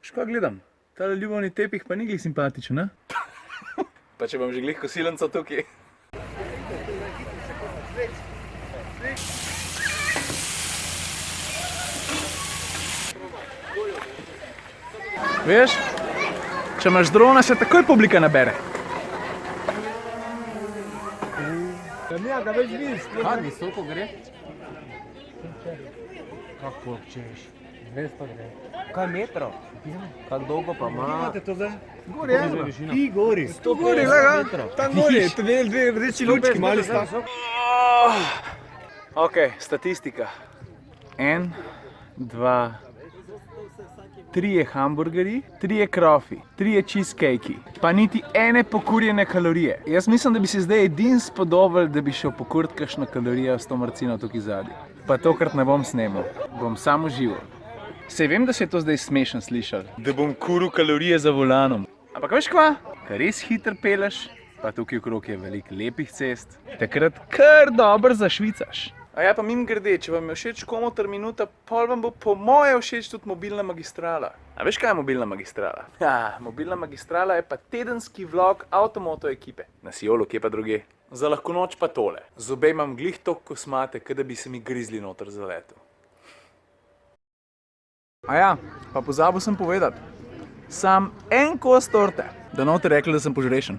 Škoda gledam, ta ljubavni tepih pa ni glih simpatičen, ne? Pa če bom že glih kosilenco tukaj. Veš, če imaš drona, se takoj publika nabere. Ja, ga več vidiš. Kaj, visoko gre? Kako češ? 200 gre. Kaj metrov? Kako dolgo pa ima? Imate to zdaj? Gori je, ti gori. Tu gori, lega. Tam gori, to dve rdeči lučki, mali sta. Ok, statistika. 1, 2, 3 hamburgerji, 3 krofi, 3 cheesecakei, pa niti ene pokurjene kalorije. Jaz mislim, da bi se zdaj edin spodobili, da bi šel pokurt kakšno kalorijo s to marcino tukaj zadnji. Pa tokrat ne bom snemal, bom samo živel. Sej vem, da se je to zdaj smešen slišal, da bom kuril kalorije za volanom. Ampak veš kva? Ker res hiter peleš, pa tukaj okrog je veliko lepih cest, takrat kar dobro zašvicaš. A ja pa mimogrede, če vam je všeč Komotar minuta, pol vam bo po moje všeč tudi mobilna magistrala. A veš kaj je mobilna magistrala? Ja, mobilna magistrala je pa tedenski vlog avtomoto ekipe. Na Siolu, kje pa druge? Za lahko noč pa tole. Zobe imam glih toliko kosmate, kot da bi se mi grizli noter zaletel. A ja, pa pozabil sem povedati. Sam en kos torte, da noter rekli, da sem požrešen.